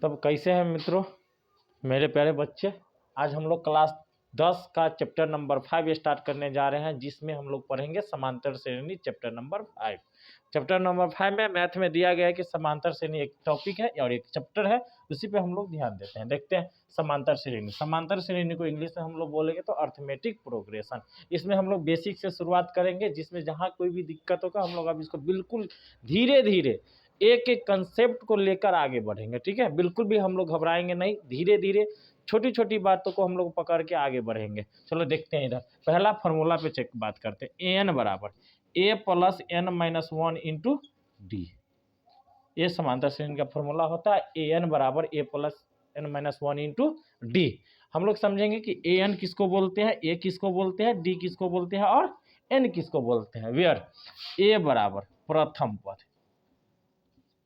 तब कैसे हैं मित्रों मेरे प्यारे बच्चे। आज हम लोग क्लास 10 का चैप्टर नंबर 5 स्टार्ट करने जा रहे हैं, जिसमें हम लोग पढ़ेंगे समांतर श्रेणी चैप्टर नंबर 5। चैप्टर नंबर 5 में मैथ में दिया गया है कि समांतर श्रेणी एक टॉपिक है और एक चैप्टर है, उसी पे हम लोग ध्यान देते हैं। देखते हैं समांतर श्रेणी। समांतर श्रेणी को इंग्लिश में हम लोग बोलेंगे तो अर्थमेटिक प्रोग्रेशन। इसमें हम लोग बेसिक से शुरुआत करेंगे, जिसमें जहाँ कोई भी दिक्कत होगा हम लोग अब इसको बिल्कुल धीरे धीरे एक एक कंसेप्ट को लेकर आगे बढ़ेंगे। ठीक है, बिल्कुल भी हम लोग घबराएंगे नहीं, धीरे धीरे छोटी छोटी बातों को हम लोग पकड़ के आगे बढ़ेंगे। चलो देखते हैं, इधर पहला फॉर्मूला पे चेक बात करते हैं। एन बराबर A plus N minus 1 into D, ये समांतर श्रेणी का फॉर्मूला होता है। ए एन बराबर A plus N minus 1 into D. हम लोग समझेंगे कि ए एन किसको बोलते हैं, ए किसको बोलते हैं, डी किसको बोलते हैं और एन किसको बोलते हैं। वेयर ए बराबर प्रथम पद,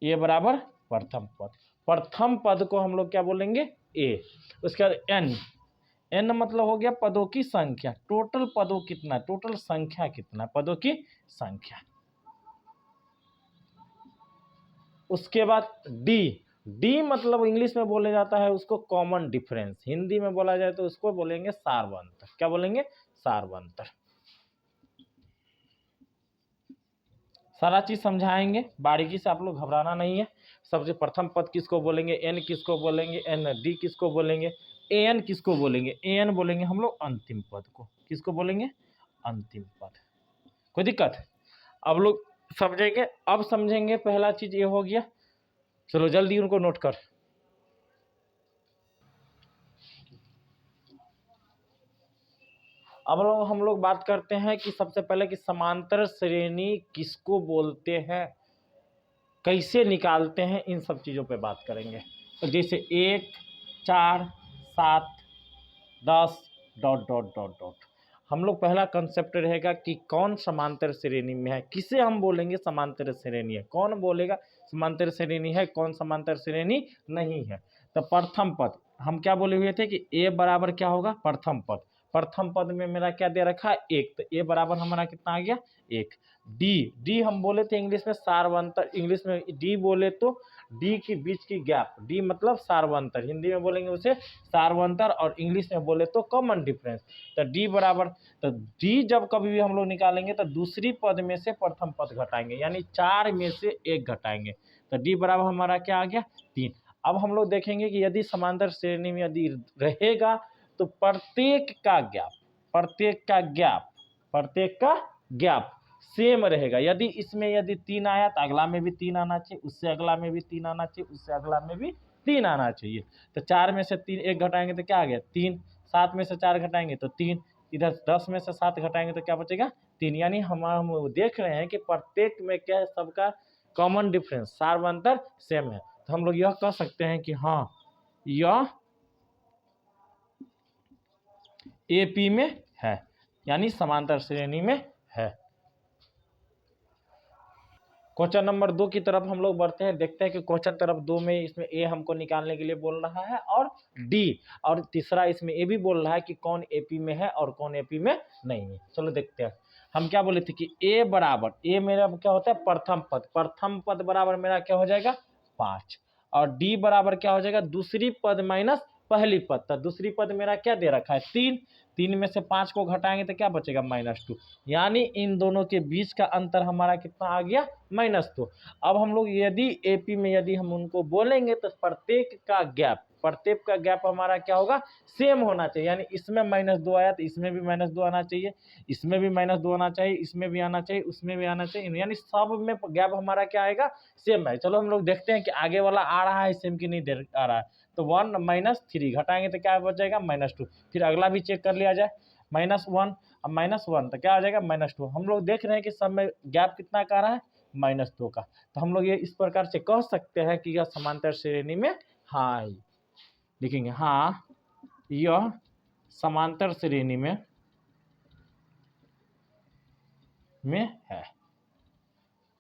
ए बराबर प्रथम पद, प्रथम पद को हम लोग क्या बोलेंगे ए। उसके बाद एन, एन मतलब हो गया पदों की संख्या, टोटल पदों कितना, टोटल संख्या कितना, पदों की संख्या। उसके बाद डी, डी मतलब इंग्लिश में बोले जाता है उसको कॉमन डिफरेंस, हिंदी में बोला जाए तो उसको बोलेंगे सार्वंतर। क्या बोलेंगे, सार्वंतर। सारा चीज समझाएंगे बारीकी से, आप लोग घबराना नहीं है। सबसे प्रथम पद किसको बोलेंगे, एन किसको बोलेंगे, एन डी किसको बोलेंगे, ए एन किसको बोलेंगे, ए एन बोलेंगे हम लोग अंतिम पद को। किसको बोलेंगे, अंतिम पद। कोई दिक्कत, अब लोग समझेंगे। अब समझेंगे, पहला चीज ये हो गया। चलो जल्दी उनको नोट कर। अब हम लोग बात करते हैं कि सबसे पहले कि समांतर श्रेणी किसको बोलते हैं, कैसे निकालते हैं, इन सब चीज़ों पे बात करेंगे। तो जैसे 1, 4, 7, 10 डॉट डॉट डॉट डॉट, हम लोग पहला कंसेप्ट रहेगा कि कौन समांतर श्रेणी में है, किसे हम बोलेंगे समांतर श्रेणी है, कौन बोलेगा समांतर श्रेणी है, कौन समांतर श्रेणी नहीं है। तो प्रथम पद हम क्या बोले हुए थे कि ए बराबर क्या होगा, प्रथम पद। प्रथम पद में मेरा क्या दे रखा है, 1, तो ए बराबर हमारा कितना आ गया, 1। डी, डी हम बोले थे इंग्लिश में सार्वंतर, इंग्लिश में डी बोले तो डी के बीच की गैप, डी मतलब सार्वंतर, हिंदी में बोलेंगे उसे सार्वंतर, और इंग्लिश में बोले तो कॉमन डिफरेंस। तो डी बराबर, तो डी जब कभी भी हम लोग निकालेंगे तो दूसरी पद में से प्रथम पद घटाएंगे, यानी 4 में से 1 घटाएंगे। तो डी बराबर हमारा क्या आ गया, 3। अब हम लोग देखेंगे कि यदि समांतर श्रेणी में यदि रहेगा तो प्रत्येक का गैप, प्रत्येक का गैप, प्रत्येक का गैप सेम रहेगा। यदि इसमें यदि 3 आया तो अगला में भी 3 आना चाहिए, उससे अगला में भी 3 आना चाहिए, उससे अगला में भी 3 आना चाहिए। तो 4 में से 3 1 घटाएंगे तो क्या आ गया, 3। 7 में से 4 घटाएंगे तो 3। इधर 10 में से 7 घटाएंगे तो क्या बचेगा, 3। यानी हम देख रहे हैं कि प्रत्येक में क्या है, सबका कॉमन डिफरेंस, सार्वंतर सेम है। तो हम लोग यह कह सकते हैं कि हाँ यह एपी में है, यानी समांतर श्रेणी में है। क्वेश्चन नंबर 2 की तरफ हम लोग बढ़ते हैं, देखते हैं कि क्वेश्चन तरफ 2 में इसमें ए हमको निकालने के लिए बोल रहा है और डी, और तीसरा इसमें ए भी बोल रहा है कि कौन एपी में है और कौन एपी में नहीं है। चलो देखते हैं। हम क्या बोले थे कि ए बराबर, ए मेरा क्या होता है प्रथम पद, प्रथम पद बराबर मेरा क्या हो जाएगा 5, और डी बराबर क्या हो जाएगा दूसरी पद माइनस पहली पद। तो दूसरी पद मेरा क्या दे रखा है 3, 3 में से 5 को घटाएंगे तो क्या बचेगा -2, यानी इन दोनों के बीच का अंतर हमारा कितना आ गया -2। अब हम लोग यदि एपी में यदि हम उनको बोलेंगे तो प्रत्येक का गैप, प्रत्येक का गैप हमारा क्या होगा, सेम होना चाहिए। यानी इसमें -2 आया तो इसमें भी -2 आना चाहिए, इसमें भी -2 आना चाहिए, इसमें भी आना चाहिए, उसमें भी आना चाहिए, यानी सब में गैप हमारा क्या आएगा, सेम है। चलो हम लोग देखते हैं कि आगे वाला आ रहा है सेम कि नहीं आ रहा है। तो 1 - 3 घटाएंगे तो क्या बचेगा -2। फिर अगला भी चेक कर लिया जाए, -1, अब -1 तो क्या आ जाएगा -2। हम लोग देख रहे हैं कि सब में गैप कितना का आ रहा है, -2 का। तो हम लोग ये इस प्रकार से कह सकते हैं कि यह समांतर श्रेणी में हाँ, लिखेंगे हाँ यह समांतर श्रेणी में है।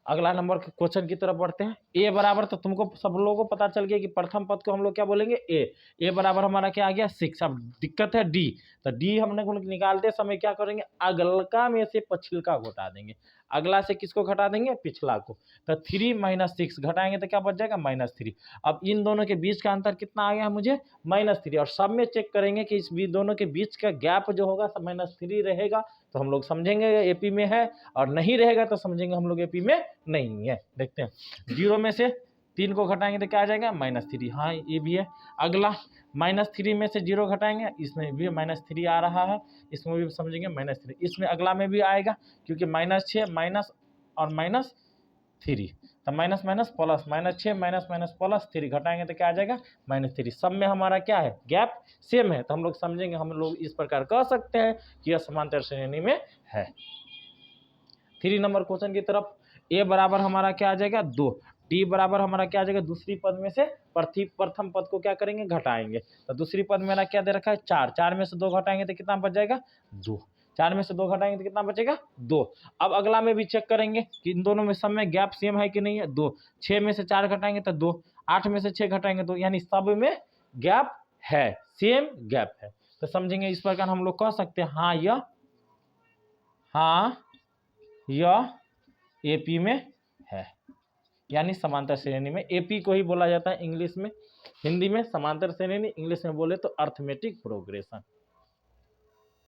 अगला नंबर के क्वेश्चन की तरफ बढ़ते हैं। ए बराबर, तो तुमको सब लोगों को पता चल गया कि प्रथम पद को हम लोग क्या बोलेंगे ए बराबर हमारा क्या आ गया 6। अब दिक्कत है डी, तो डी हमने निकालते समय क्या करेंगे, अगलका में से पछिलका घटा देंगे, अगला से किसको घटा देंगे, पिछला को। तो 3 - 6 घटाएंगे तो क्या बच जाएगा, -3। अब इन दोनों के बीच का अंतर कितना आ गया मुझे, -3। और सब में चेक करेंगे कि इस दोनों के बीच का गैप जो होगा -3 रहेगा तो हम लोग समझेंगे एपी में है, और नहीं रहेगा तो समझेंगे हम लोग एपी में नहीं है। देखते हैं, 0 में से 3 को घटाएंगे तो क्या आ जाएगा, -3। हाँ ये भी है। अगला -3 में से 0 घटाएंगे, इसमें भी -3 आ रहा है, इसमें भी समझेंगे -3। इसमें अगला में भी आएगा क्योंकि -6 माइनस और -3, तो minus minus plus, -6 minus minus plus 3 घटाएंगे तो क्या आ जाएगा, -3। सब में हमारा क्या है, गैप सेम है, तो हम लोग समझेंगे, हम लोग इस प्रकार कह सकते हैं कि यह समांतर श्रेणी में है। 3 नंबर क्वेश्चन की तरफ, ए बराबर हमारा क्या आ जाएगा, 2, डी बराबर हमारा क्या आ जाएगा, दूसरी पद में से प्रथम पद को क्या करेंगे, घटाएंगे। तो दूसरी पद मेरा क्या दे रखा है, 4, 4 में से 2 घटाएंगे तो कितना बच जाएगा, 2, 4 में से 2 घटाएंगे तो कितना बचेगा, 2। अब अगला में भी चेक करेंगे कि इन दोनों में सब में गैप सेम है कि नहीं है, 2, 6 में से 4 घटाएंगे तो 2, 8 में से 6 घटाएंगे तो, यानी सब में गैप है, सेम गैप है। तो समझेंगे इस प्रकार हम लोग कह सकते हैं हाँ यह एपी में है, यानी समांतर श्रेणी में। एपी को ही बोला जाता है इंग्लिश में, हिंदी में समांतर श्रेणी, इंग्लिश में बोले तो अर्थमेटिक प्रोग्रेशन।